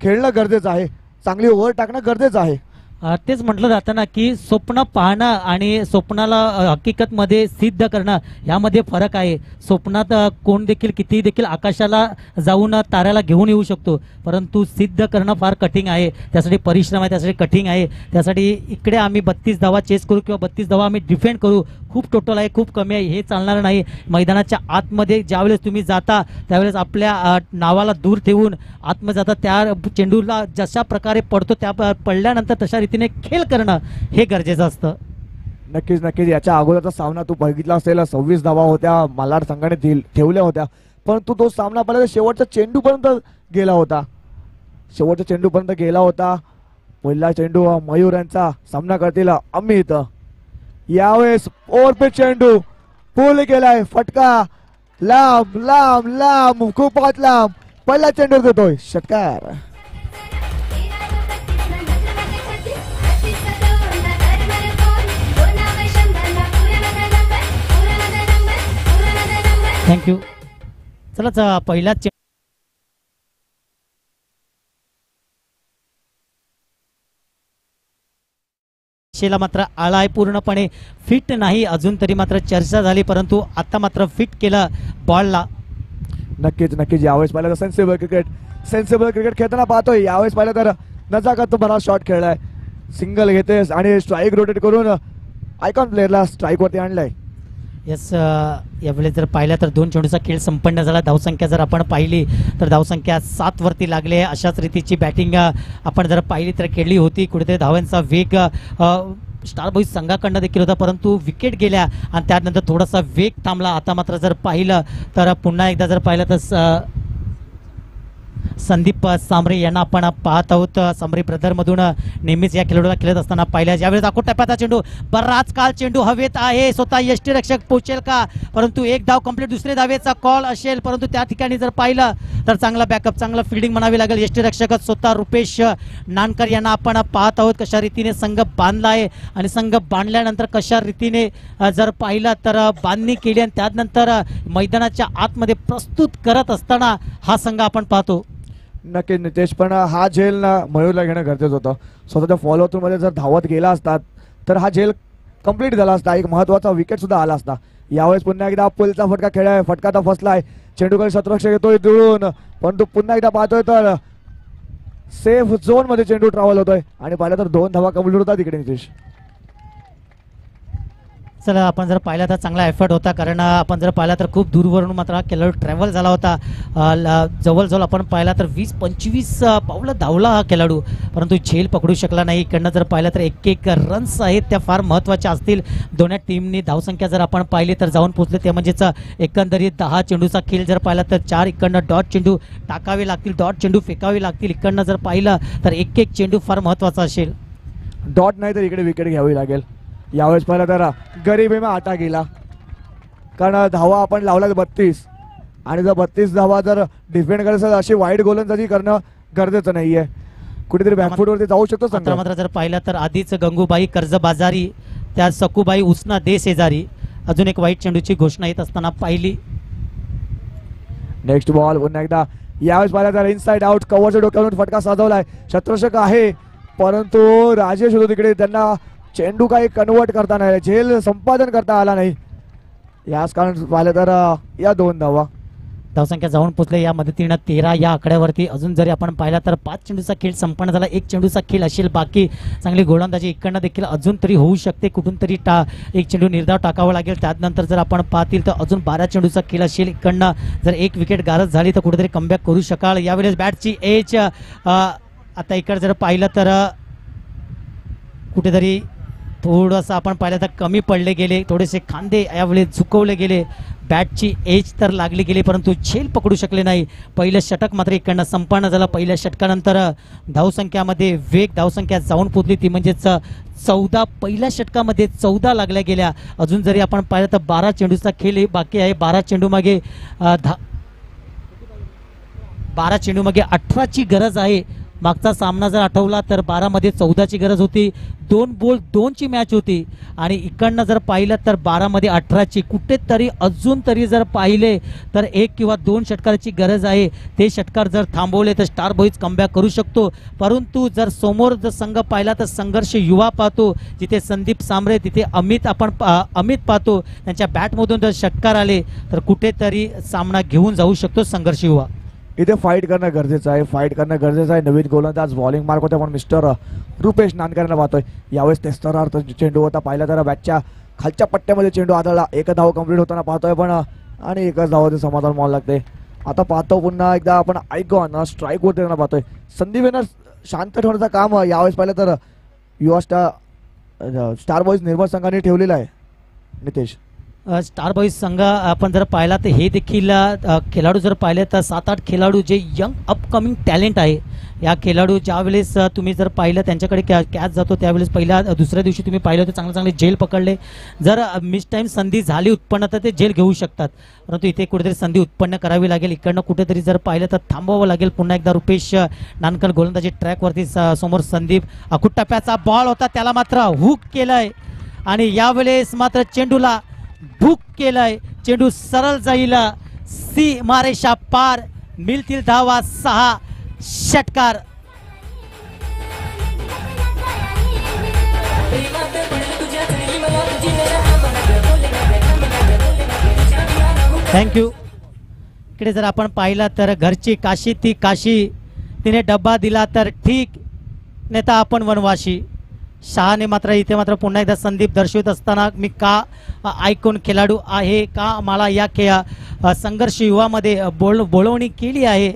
[SPEAKER 2] खेळणं गरजेचं आहे. चांगली ओव्हर टाकणं गरजेचं आहे.
[SPEAKER 1] तेच म्हटलं जातं ना की स्वप्न पाहणं आणि स्वप्नाला हकीकतमध्ये सिद्ध करणं यामध्ये फरक आहे. स्वप्नात कोण देखील कितीही देखील आकाशाला जाऊन ताऱ्याला घेऊन येऊ शकतो, परंतु सिद्ध करणं फार कठीण आहे. त्यासाठी परिश्रम आहे, त्यासाठी कठीण आहे. त्यासाठी इकडे आम्ही 32 धावा चेस करू किंवा 32 धावा आम्ही डिफेंड करू, खूप टोटल आहे, खूप कमी आहे, हे चालणार नाही. मैदानाच्या आतमध्ये ज्यावेळेस तुम्ही जाता त्यावेळेस आपल्या नावाला दूर ठेवून आतमध्ये जाता, त्या चेंडूला जशा प्रकारे पडतो त्या पडल्यानंतर तशा रीतीने खेळ करणं हे गरजेचं असतं.
[SPEAKER 2] नक्कीच नक्कीच. याच्या अगोदरचा सामना तू बघितला असेल, 26 धावा होत्या मल्हार संघाने ठेवल्या होत्या, परंतु तो सामना पहिला शेवटच्या चेंडूपर्यंत गेला होता. शेवटच्या चेंडूपर्यंत गेला होता. पहिला चेंडू मयूर यांचा सामना करतील अमित. यावेळेस ओव्हरपिच चेंडू पूल केलाय, फटका लांब लांब लांब, खूपच लांब. पहिला चेंडू देतोय षटकार.
[SPEAKER 1] थँक्यू. चला पहिला शेला मात्र आळा आहे, पूर्णपणे फिट नाही अजून तरी मात्र चर्चा झाली, परंतु आता मात्र फिट केलं बॉलला.
[SPEAKER 2] नक्कीच नक्कीच. यावेळेस पाहिलं तर सेन्सिबल क्रिकेट खेळताना पाहतोय. यावेळेस पाहिलं तर नजाकत तो बरा शॉट खेळलाय, सिंगल घेते आणि स्ट्राईक रोटेट करून आयकॉन प्लेअरला स्ट्राईक वरती आणलाय.
[SPEAKER 1] येस, यावेळेस जर पाहिलं तर 2 चेंडूचा खेळ संपन्न झाला. धावसंख्या जर आपण पाहिली तर धावसंख्या 7 वरती लागली आहे. अशाच रीतीची बॅटिंग आपण जर पाहिली तर खेळली होती. कुठेतरी धावांचा वेग स्टार बॉईज संघाकडनं देखील होता, परंतु विकेट गेल्या आणि त्यानंतर थोडासा वेग थांबला. आता मात्र जर पाहिलं तर पुन्हा एकदा जर पाहिलं तर संदीप सांबरे यांना आपण पाहत आहोत. सांबरे ब्रदरमधून नेहमीच या खेळाडूला खेळत असताना पाहिल्या. ज्यावेळेस आखो टप्प्याचा चेंडू, बराच काल चेंडू हवेत आहे. स्वतः यष्टीरक्षक पोहोचेल का, परंतु एक धाव कंप्लीट, दुसरे धावेचा कॉल असेल, परंतु त्या ठिकाणी जर पाहिलं तर चांगला बॅकअप, चांगला फिल्डिंग म्हणावी लागेल. यष्टीरक्षक स्वतः रुपेश नानकर यांना आपण पाहत आहोत. कशा रीतीने संघ बांधला आहे आणि संघ बांधल्यानंतर कशा रीतीने जर पाहिलं तर बांधणी केली आणि त्यानंतर मैदानाच्या आतमध्ये प्रस्तुत करत असताना हा संघ आपण पाहतो.
[SPEAKER 2] नक्की नितेश, पण हा झेल ना मयूरला घेणं गरजेचं होतं. स्वतःच्या फॉलो थ्रू मध्ये जर धावत गेला असतात तर हा झेल कंप्लीट झाला असता, एक महत्वाचा विकेट सुद्धा आला असता. यावेळेस पुन्हा एकदा पुलचा फटका खेळाय, फटका तर फसलाय. चेंडूकडे शतरक्षक येतोय दुरून, परंतु पुन्हा एकदा पाहतोय तर सेफ झोन मध्ये चेंडू ट्रॅव्हल होतोय आणि पाहिलं तर 2 धावा कंप्लीट होतात इकडे नितेश.
[SPEAKER 1] चला आपण जर पाहिला तर चांगला एफर्ट होता, कारण आपण जर पाहिला तर खूप दूरवरून मात्र खेळाडू ट्रॅव्हल झाला होता. जवळजवळ आपण पाहिला तर 20-25 पावलं धावला हा खेळाडू, परंतु झेल पकडू शकला नाही. इकडनं जर पाहिलं तर एक रन्स आहेत त्या फार महत्त्वाच्या असतील. दोन्ही टीमनी धावसंख्या जर आपण पाहिली तर जाऊन पोहोचले, ते म्हणजेच एकंदरीत 10 चेंडूचा खेळ जर पाहिला तर 4 इकडनं डॉट चेंडू टाकावे लागतील, डॉट चेंडू फेकावे लागतील. इकडनं जर पाहिलं तर एक चेंडू फार महत्त्वाचा असेल.
[SPEAKER 2] डॉट नाही तर इकडे विकेट घ्यावी लागेल. यावेळेस पाहिलं तर गरिबीमा आटा गेला, कारण धावा आपण लावला 32 आणि जर 32 धावा जर डिफेंड करायचं अशी वाईट गोलंदाजी करणं गरजेचं नाहीये. कुठेतरी बॅकफुटवरती जाऊ शकतो.
[SPEAKER 1] मात्र जर पाहिलं तर आधीच गंगूबाई कर्जबाजारी, त्या सकुबाई उसना दे शेजारी, अजून एक वाईट चेंडूची घोषणा येत असताना पाहिली.
[SPEAKER 2] नेक्स्ट बॉल पुन्हा एकदा. यावेळेस पाहिलं तर इनसाइड आउट, कव्हरच्या डोक्यावरून फटका साजवलाय. शतरक्षक आहे, परंतु राजेश होतो तिकडे, त्यांना चेंडू काही कन्वर्ट करता नाही, झेल संपादन करता आला नाही. याच कारण पाहिलं तर या 2 धावा.
[SPEAKER 1] धावसंख्या जाऊन पोचले या मदतीनं 13 या आकड्यावरती. अजून जरी आपण पाहिला तर 5 चेंडूचा खेळ संपन्न झाला, 1 चेंडूचा खेळ असेल बाकी. चांगली गोलंदाजी इकडनं देखील अजून तरी होऊ शकते, कुठून तरी 1 चेंडू निर्धाव टाकावा लागेल. त्यानंतर जर आपण पाहतील तर अजून 12 चेंडूचा खेळ असेल. इकडनं जर 1 विकेट गारज झाली तर कुठेतरी कमबॅक करू शकाल. यावेळेस बॅटची एज आता इकडे जर पाहिलं तर कुठेतरी थोडंसं आपण पाहिलं तर कमी पडले गेले, थोडेसे खांदे यावेळी झुकवले गेले. बॅटची एज तर लागली गेली, परंतु झेल पकडू शकले नाही. पहिलं षटक मात्र इकडनं संपन्न झालं. पहिल्या षटकानंतर धावसंख्यामध्ये वेग, धावसंख्या जाऊन पोचली ती म्हणजेच 14. पहिल्या षटकामध्ये 14 लागल्या गेल्या. अजून जरी आपण पाहिलं तर 12 चेंडूचा खेळ बाकी आहे. 12 चेंडू मागे 18ची गरज आहे. मागचा सामना जर आठवला तर 12 मध्ये 14ची गरज होती, 2 बॉल 2ची मॅच होती आणि इकडनं जर पाहिलं तर 12 मध्ये 18ची. कुठेतरी अजून तरी जर पाहिले तर 1 किंवा 2 षटकाराची गरज आहे. ते षटकार जर थांबवले तर स्टार बॉईज कमबॅक करू शकतो. परंतु जर समोर जर संघ पाहिला तर संघर्ष युवा पाहतो, जिथे संदीप सांबरे, तिथे अमित पाहतो. त्यांच्या बॅटमधून जर षटकार आले तर कुठेतरी सामना घेऊन जाऊ शकतो संघर्ष युवा.
[SPEAKER 2] इथे फाईट करणं गरजेचं आहे, फाईट करणं गरजेचं आहे. नवीन गोलंदाज बॉलिंग मार्क होते, पण मिस्टर रुपेश नानकरांना पाहतोय. यावेळेस तेस्तरार्थ चेंडू होता, पाहिला तर बॅटच्या खालच्या पट्ट्यामध्ये चेंडू आदळला. 1 धाव कंप्लीट होताना पाहतोय पण आणि 1च धावाचे समाधान माल लागते. आता पाहतो पुन्हा एकदा आपण आयकॉन स्ट्राईक वरती पाहतोय. संदीप येणार शांत ठेवण्याचं काम यावेळेस पाहिलं तर युवा स्टार बॉईज निर्मळ संघाने ठेवलेलं आहे. नितेश,
[SPEAKER 1] स्टार बॉईज संघ आपण जर पाहिला तर हे देखील खेळाडू जर पाहिले तर 7-8 खेळाडू जे यंग अपकमिंग टॅलेंट आहे. या खेळाडू ज्यावेळेस तुम्ही जर पाहिलं त्यांच्याकडे कॅच जातो त्यावेळेस दुसऱ्या दिवशी तुम्ही पाहिलं तर चांगले झेल पकडले. जर मिस टाईम संधी झाली उत्पन्न तर ते झेल घेऊ शकतात, परंतु इथे कुठेतरी संधी उत्पन्न करावी लागेल. इकडनं कुठेतरी जर पाहिलं तर थांबवावं लागेल. पुन्हा एकदा रुपेश नानकर गोलंदाजी ट्रॅकवरती समोर संदीप. अखूट टप्प्याचा बॉल होता, त्याला मात्र हुक केलाय आणि यावेळेस मात्र चेंडूला भूक केलाय. चेंडू सरळ जाईल सीमारेषा पार. मिळतील धावा 6 षटकार. थँक्यू. इकडे जर आपण पाहिलं तर घरची काशी ती काशी, तिने डब्बा दिला तर ठीक, नेता आपण वनवाशी. शहाने मात्र इथे मात्र पुन्हा एकदा संदीप दर्शवित असताना मी का आयकॉन खेळाडू आहे, का मला या संघर्ष युवामध्ये बोलवणी केली आहे.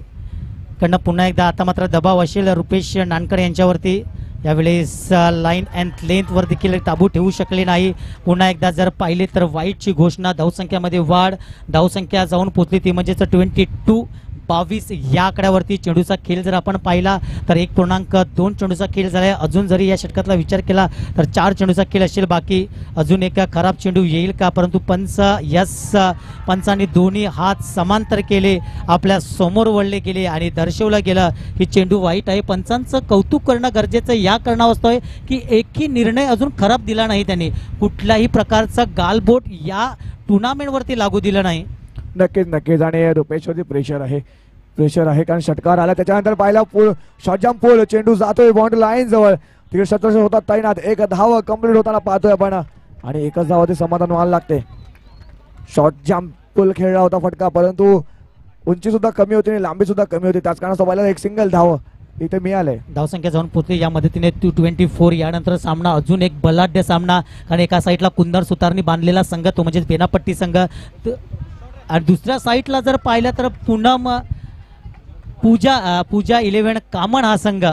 [SPEAKER 1] कडनं पुन्हा एकदा आता मात्र दबाव असेल रुपेश नानकर यांच्यावरती. यावेळेस लाईन अँड लेंथवर देखील ताबू ठेवू शकले नाही. पुन्हा एकदा जर पाहिले तर वाईटची घोषणा. धावसंख्यामध्ये वाढ, धावसंख्या जाऊन पोहोचली ती म्हणजेच 22 या आकड्यावरती. चेंडूचा खेळ जर आपण पाहिला तर 1.2 चेंडूचा खेळ झाला आहे. अजून जरी या षटकातला विचार केला तर 4 चेंडूचा खेळ असेल बाकी. अजून एक खराब चेंडू येईल का, परंतु पंचांनी दोन्ही हात समांतर केले, आपल्या समोर वळले गेले आणि दर्शवलं गेलं की चेंडू वाईट आहे. पंचांचं कौतुक करणं गरजेचं या कारणास्तव आहे की एकही निर्णय अजून खराब दिला नाही त्यांनी. कुठल्याही प्रकारचा गालबोट या टुर्नामेंटवरती लागू दिलं नाही.
[SPEAKER 2] नक्कीच आणि रुपेशवरती प्रेशर आहे कारण षटकार आला. त्याच्यानंतर पाहिला शॉर्ट जम्प पूल, चेंडू जातोय बाउंड्री लाईन जवळ, तिकडे शतरक्षक होतात तैनात. 1 धाव कंप्लीट होताना पाहतोय आपण आणि 1च धावाचे समाधान व्हायला लागते. शॉर्ट जम्प पूल खेळला होता फटका, परंतु उंची सुद्धा कमी होती आणि लांबी सुद्धा कमी होती, त्याच कारणास्तव पाहिला 1 सिंगल धाव इथे मिळाले.
[SPEAKER 1] धावसंख्या जाऊन पोहोचली या मदतीने 224. यानंतर सामना अजून एक बलाढ्य सामना, कारण एका साईडला कुंदर सुतारनी बांधलेला संघ तो म्हणजे बेनापट्टी संघ आणि दुसऱ्या साईडला जर पाहिलं तर पूनम पूजा 11 कामण हा संघ,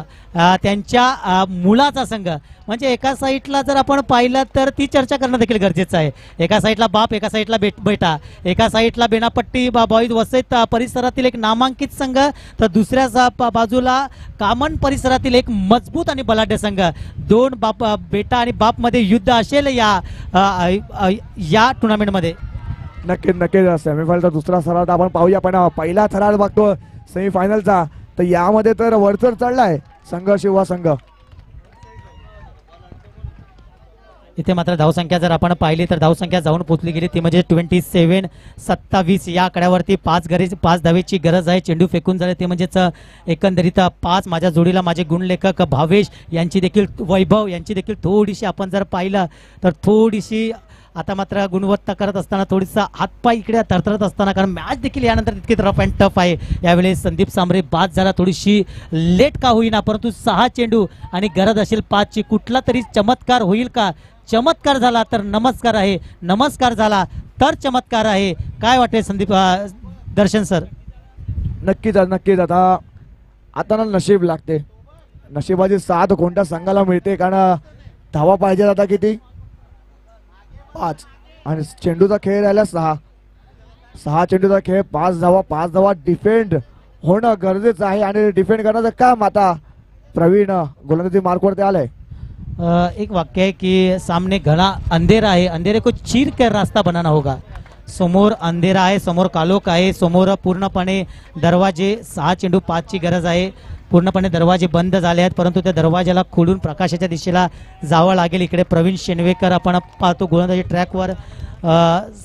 [SPEAKER 1] त्यांच्या मुलाचा संघ. म्हणजे एका साईडला जर आपण पाहिलं तर ती चर्चा करणं देखील गरजेचं आहे. एका साईडला बाप, एका साईडला बेटा, एका साईडला बेनापट्टी बॉईज वसईत परिसरातील एक नामांकित संघ, तर दुसऱ्या बाजूला कामण परिसरातील एक मजबूत आणि बलाढ्य संघ. 2 बेटा आणि बाप मध्ये युद्ध असेल या टुर्नामेंटमध्ये.
[SPEAKER 2] नक्कीच सेमीफायनलचा दुसरा सराव आपण पाहूया, पण पहिला थरार बघतो सेमीफायनलचा, तर यामध्ये तर वरचढ चढलाय संघर्ष युवा संघ.
[SPEAKER 1] इथे मात्र धावसंख्या जर आपण पाहिली तर धावसंख्या जाऊन पोहोचली गेली ती म्हणजे 27 या आकड्यावरती. 5 धावेची गरज आहे. चेंडू फेकून झाले ते म्हणजेच एकंदरीत 5. माझ्या जोडीला माझे गुणलेखक भावेश यांची देखील, वैभव यांची देखील थोडीशी आपण जर पाहिलं तर थोडीशी आता मात्र गुणवत्ता करत असताना थोडीसा हातपाय इकडे थरथरत असताना, कारण मॅच देखील यानंतर तितकी रफ अँड टफ आहे. यावेळेस संदीप सांबरे बाद झाला, थोडीशी लेट का होईना, परंतु 6 चेंडू आणि गरज असेल 5ची. कुठला तरी चमत्कार होईल का? चमत्कार झाला तर नमस्कार आहे, नमस्कार झाला तर चमत्कार आहे. काय वाटते संदीप दर्शन सर?
[SPEAKER 2] नक्कीच आता ना नशीब लागते. नशिबाची साथ कोणत्या संघाला मिळते, कारण धावा पाहिजे आता किती 5 आणि चेंडूचा खेळ राहिला 6 चेंडूचा खेळ 5 धावा डिफेंड होणं गरजेचं आहे आणि डिफेंड करण्याचं काम आता प्रवीण गोलंदाजी मार्कवरती आलंय.
[SPEAKER 1] एक वाक्य है कि सामने घना अंधेरा है, अंधेरे को चीर कर रास्ता बनाना होगा. समोर अंधेरा आहे, समोर कालोख आहे, समोर पूर्णपणे दरवाजे. 6 चेंडू 5ची गरज आहे. पूर्णपणे दरवाजे बंद झाले आहेत, परंतु त्या दरवाजाला खोलून प्रकाशाच्या दिशेला जावं लागेल. इकडे प्रवीण शेनवेकर आपण पाहतो गोलंदाजी ट्रॅकवर.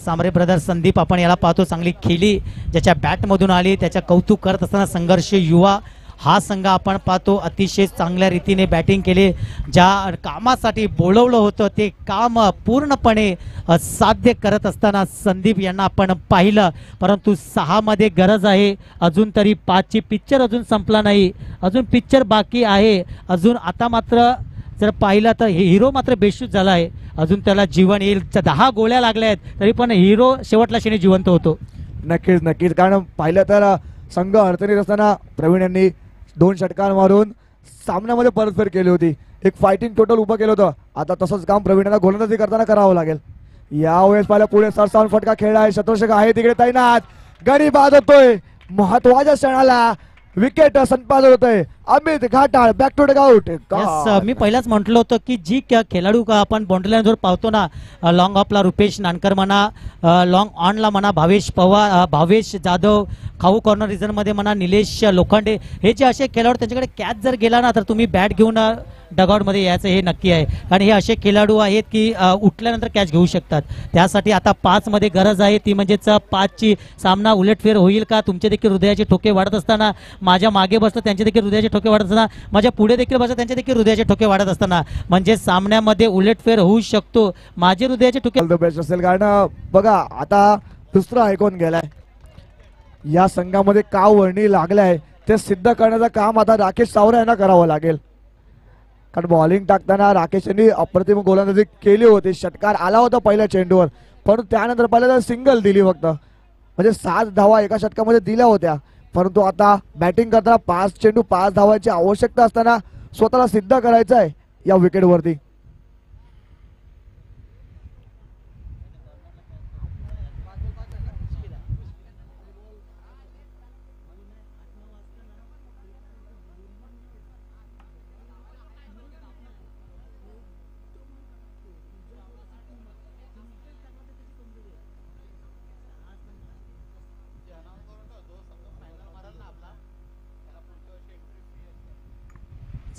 [SPEAKER 1] सांबरे ब्रदर संदीप आपण याला पाहतो, चांगली खेळी ज्याच्या बॅटमधून आली, त्याच्या कौतुक करत असताना संघर्ष युवा हा संघ आपण पाहतो अतिशय चांगल्या रीतीने बॅटिंग केली. ज्या कामासाठी बोलवलं होतं ते काम पूर्णपणे साध्य करत असताना संदीप यांना आपण पाहिलं. परंतु 6 मध्ये गरज आहे, अजून तरी 5 ची पिक्चर अजून संपला नाही, अजून पिक्चर बाकी आहे. अजून आता मात्र जर पाहिलं तर हिरो मात्र बेशुद्ध झाला आहे, अजून त्याला जीवन येईल. 10 गोळ्या लागल्या आहेत तरी पण हिरो शेवटला क्षणी जिवंत होतो.
[SPEAKER 2] नक्कीच नक्कीच, कारण पाहिलं तर संघ अडचणीत असताना प्रवीण यांनी 2 षटकार मारून सामन्यामध्ये परतफेड केली होती, एक फायटिंग टोटल उभं केलं होतं. आता तसंच काम प्रवीण यांना गोलंदाजी करताना करावं लागेल. यावेळेस पाहिलं पुढे सरसावून फटका खेळला आहे, शत्रुषक आहे तिकडे तैनात, गडी बाद होतोय. महत्वाच्या क्षणाला विकेट संपादन होतोय. Amit Ghatal back to out.
[SPEAKER 1] मी पहिलाच म्हटलं होतं की जी खेळाडू का आपण बाउंड्री लाईनवर पाहतो ना, लॉंग ऑफला रुपेश नानकर म्हणा, लॉंग ऑनला म्हणा भावेश पवार, भावेश जाधव, खाऊ कॉर्नर रिझनमध्ये म्हणा निलेश लोखंडे, हे जे असे खेळाडू त्यांच्याकडे कॅच जर गेला ना तर तुम्ही बॅट घेऊन डगआउटमध्ये यायचं हे नक्की आहे. कारण हे असे खेळाडू आहेत की उठल्यानंतर कॅच घेऊ शकतात. त्यासाठी आता 5 मध्ये गरज आहे, ती म्हणजेच 5 ची सामना उलटफेर होईल का? तुमचे देखील हृदयाचे ठोके वाढत असताना, माझ्या मागे बसलं त्यांचे देखील हृदयाचे ठोके वाढत असताना, माझ्या पुढे देखील बसलं त्यांचे देखील हृदयाचे ठोके वाढत असताना, म्हणजे सामन्यामध्ये उलटफेर होऊ शकतो. माझे हृदयाचे ठोके
[SPEAKER 2] बेस्ट असेल, कारण बघा आता दुसरा आयकॉन गेलाय या संघामध्ये, का वर्णी लागलाय ते सिद्ध करण्याचं काम आता राकेश सावरा यांना करावं लागेल. कारण बॉलिंग टाकताना राकेश यांनी अप्रतिम गोलंदाजी केली होती, षटकार आला होता पहिल्या चेंडूवर, पण त्यानंतर पहिल्यांदा सिंगल दिली फक्त, म्हणजे 7 धावा एका षटकामध्ये दिल्या होत्या. परंतु आता बॅटिंग करताना 5 चेंडू 5 धावांची आवश्यकता असताना स्वतःला सिद्ध करायचं आहे या विकेटवरती.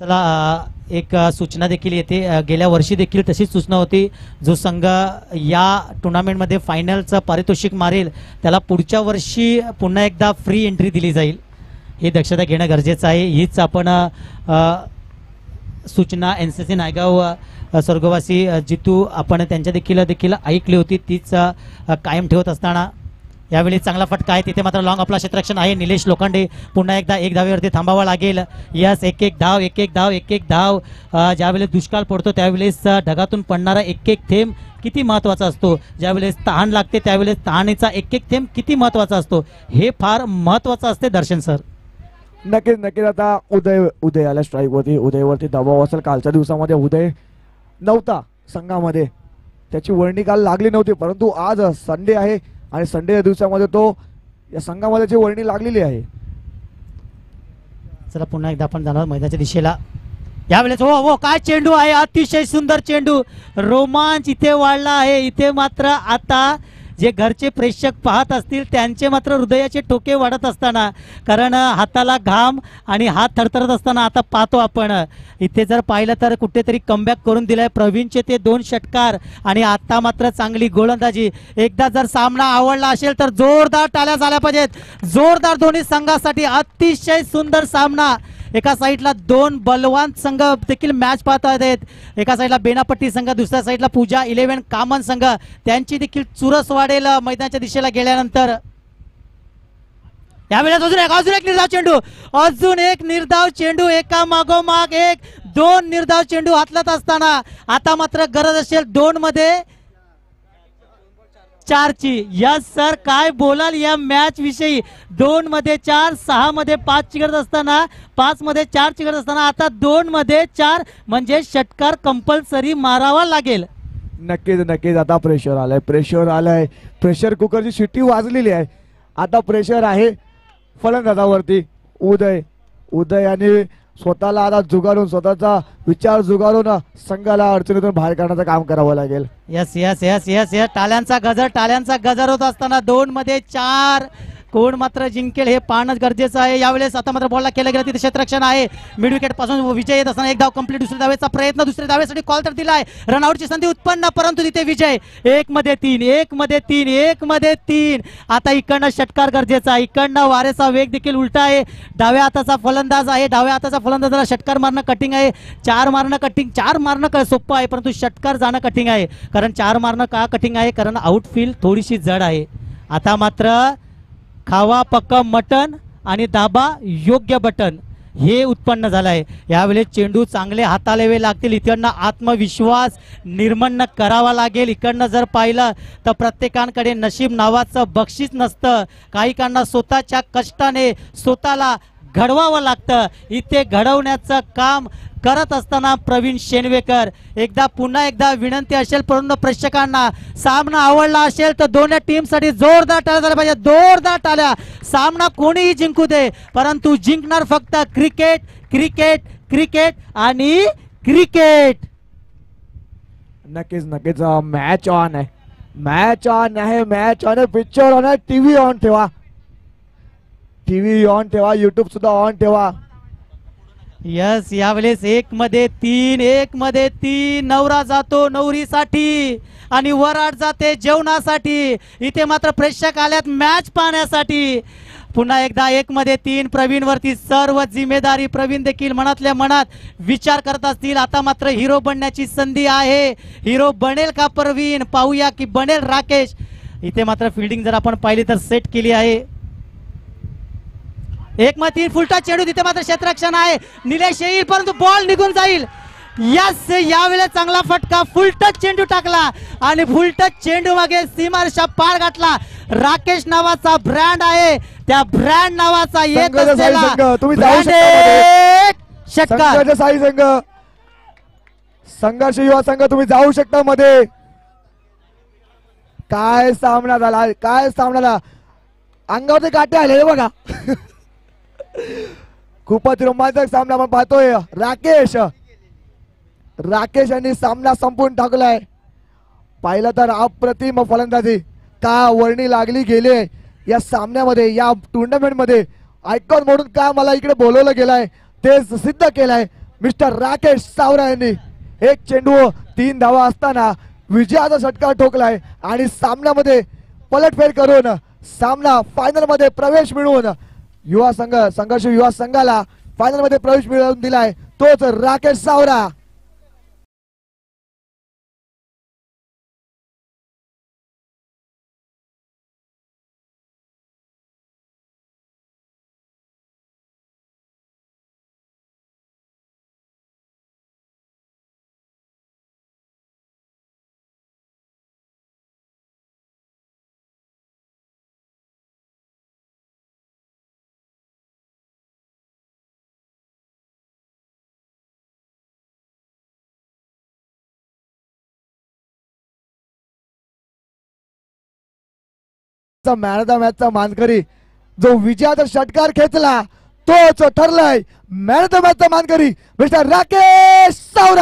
[SPEAKER 1] चला एक सूचना देखील येते. गेल्या वर्षी देखील तशीच सूचना होती, जो संघ या टुर्नामेंटमध्ये फायनलचं पारितोषिक मारेल त्याला पुढच्या वर्षी पुन्हा एकदा फ्री एंट्री दिली जाईल. ही दक्षता घेणं गरजेचं आहे. हीच आपण सूचना NCC नायगाव स्वर्गवासी जितू आपण त्यांच्या देखील ऐकली होती, तीच कायम ठेवत असताना यावेळी चांगला फटका आहे. तिथे मात्र लॉंग आपला क्षेत्ररक्षण आहे. निलेश लोखंडे पुन्हा एकदा 1 धावेवरती थांबावं लागेल. यस, एक धाव. ज्यावेळेस दुष्काळ पडतो त्यावेळेस ढगातून पडणारा एक थेंब किती महत्त्वाचा असतो, ज्यावेळेस तहान लागते त्यावेळेस तहानेचा एक थेंब किती महत्त्वाचा असतो, हे फार महत्त्वाचं असते दर्शन सर.
[SPEAKER 2] नक्कीच नक्कीच. आता उदय आला स्ट्राईकवरती, उदयवरती दबाव असेल. कालच्या दिवसामध्ये उदय नव्हता संघामध्ये, त्याची वर्णी काल लागली नव्हती, परंतु आज संडे आहे आणि संडेच्या दिवसामध्ये तो या संघामध्ये जी वर्णी लागलेली आहे.
[SPEAKER 1] चला पुन्हा एकदा आपण जाणार मैदानाच्या दिशेला. यावेळेस हो काय चेंडू आहे, अतिशय सुंदर चेंडू, रोमांच इथे वाढला आहे. इथे मात्र आता जे घरचे प्रेक्षक पाहत असतील त्यांचे मात्र हृदयाचे ठोके वाढत असताना, कारण हाताला घाम आणि हात थरथरत असताना आता पाहतो आपण इथे जर पाहिलं तर कुठेतरी कमबॅक करून दिलाय प्रवीणचे ते 2 षटकार आणि आता मात्र चांगली गोलंदाजी. एकदा जर सामना आवडला असेल तर जोरदार टाळ्या झाल्या पाहिजेत, जोरदार दोन्ही संघासाठी. अतिशय सुंदर सामना. एका साईडला 2 बलवान संघ देखील मॅच पाहत आहेत. एका साईडला बेनापट्टी संघ, दुसऱ्या साईडला पूजा 11 कामन संघ, त्यांची देखील चुरस वाढेल मैदानाच्या दिशेला गेल्यानंतर. यावेळेस अजून एक निर्धाव चेंडू, अजून एक निर्धाव चेंडू, एका मागोमाग एक 2 निर्धाव चेंडू हातलात असताना आता मात्र गरज असेल 2 मध्ये 4 ची. यस सर, काय बोलाल या मॅच विषयी. 2 मध्ये 4, 6 मध्ये 5 ची गरज असताना, 5 मध्ये 4 ची गरज असताना आता 2 मध्ये 4 म्हणजे षटकार कंपल्सरी मारावा लागेल.
[SPEAKER 2] नक्कीच नक्कीच. आता प्रेशर आलंय, प्रेशर कुकरची शिट्टी वाजलेली आहे. आता प्रेशर आहे फलंदाजावरती. उदयाने स्वतःला आता जुगारून, स्वतःचा विचार जुगारून संघाला अडचणीतून बाहेर काढण्याचं काम करावं लागेल.
[SPEAKER 1] Yes yes yes yes yes. टाळ्यांचा गजर होत असताना 2 मध्ये 4 कोण मात्र जिंकेल हे पाहणं गरजेचं आहे. यावेळेस आता मात्र बॉलला केलं गेलं तिथे क्षेत्ररक्षण आहे. मिड विकेट पासून विजय येत असताना एक धाव कंप्लीट. दुसऱ्या धावेचा प्रयत्न, दुसऱ्या धावेसाठी कॉल तर दिलाय. रनआउटची संधी उत्पन्न, परंतु तिथे विजय. 1 मध्ये 3, 1 मध्ये 3, 1 मध्ये 3. आता इकडनं षटकार गरजेचा आहे. इकडनं वारेचा वेग देखील उलटा आहे. डाव्या हाताचा फलंदाज आहे. डाव्या हाताचा फलंदाजाला षटकार मारणं कठीण आहे. 4 मारणं कठीण, 4 मारणं सोपं आहे, परंतु षटकार जाणं कठीण आहे. कारण 4 मारणं का कठीण आहे? कारण आउटफील्ड थोडीशी जड आहे. आता मात्र खावा पक्क मटन आणि दाबा योग्य बटन हे उत्पन्न झालं आहे. यावेळेस चेंडू चांगले हाताळावे लागतील. इकडनं आत्मविश्वास निर्माण करावा लागेल. इकडनं जर पाहिलं तर प्रत्येकाकडे नशीब नावाचं बक्षीस नसतं. काही काहींना स्वतःच्या कष्टाने स्वतःला घडवावं लागतं. इथे घडवण्याचं काम करत असताना प्रवीण शेनवेकर. पुन्हा एकदा विनंती असेल पूर्ण प्रेक्षकांना, सामना आवडला असेल तर दोन्ही टीमसाठी जोरदार टाळ्या झाल्या पाहिजे. जोरदार टाळ्या. सामना कोणीही जिंकू दे, परंतु जिंकणार फक्त क्रिकेट, क्रिकेट, क्रिकेट आणि क्रिकेट.
[SPEAKER 2] नक्कीच नक्कीच मॅच ऑन आहे, मॅच ऑन आहे, मॅच ऑन आहे. पिक्चर ऑन आहे, टीव्ही ऑन ठेवा, टीव्ही ऑन ठेवा, युट्यूब सुद्धा ऑन ठेवा.
[SPEAKER 1] यस, यावेळेस 1 मध्ये 3, 1 मध्ये 3. नवरा जातो नवरीसाठी आणि वराड जाते जेवणासाठी. इथे मात्र प्रेक्षक आल्यात मॅच पाहण्यासाठी. पुन्हा एकदा 1 मध्ये 3. प्रवीण वरती सर्व जिम्मेदारी. प्रवीण देखील मनातल्या मनात विचार करत असतील. आता मात्र हिरो बनण्याची संधी आहे. हिरो बनेल का प्रवीण? पाहूया की बनेल राकेश. इथे मात्र फिल्डिंग जर आपण पाहिली तर सेट केली आहे. 1 मध्ये 3 फुलटा चेंडू. तिथे मात्र क्षेत्ररक्षण आहे. निलेश येईल परंतु बॉल निघून जाईल. यस, यावेळेस चांगला फटका. फुलटच चेंडू टाकला आणि फुलटच चेंडू मागे सीमारेषा पार गाठला. राकेश नावाचा ब्रँड आहे. त्या ब्रँड नावाचा येत असलेला
[SPEAKER 2] तुम्ही जाऊ शकता
[SPEAKER 1] षटकार.
[SPEAKER 2] साई संघ, संघर्ष युवा संघ, तुम्ही जाऊ शकता मध्ये. काय सामना झाला, काय सामना झाला. अंगावरती काटे आले बघा. खूपच रोमांचक सामना आपण पाहतोय. राकेश यांनी सामना संपवून टाकलाय. पाहिलं तर अप्रतिम फलंदाजी का वर्णी लागली गेले या सामन्यामध्ये, या टुर्नामेंट मध्ये. आयकॉन म्हणून का मला इकडे बोलवलं गेलाय ते सिद्ध केलंय मिस्टर राकेश सावरा यांनी. 1 चेंडू 3 धावा असताना विजयाचा षटकार ठोकलाय आणि सामन्यामध्ये पलटफेर करून सामना फायनल मध्ये प्रवेश मिळवून युवा संघ, संघर्ष युवा संघाला फायनल मध्ये प्रवेश मिळवून दिलाय तोच राकेश सावरा. मॅन ऑफ द मॅचचा मानकरी जो विजयाचा षटकार खेचला तोच ठरलाय मॅन ऑफ द मॅचचा मानकरी मिस्टर राकेश सावरा.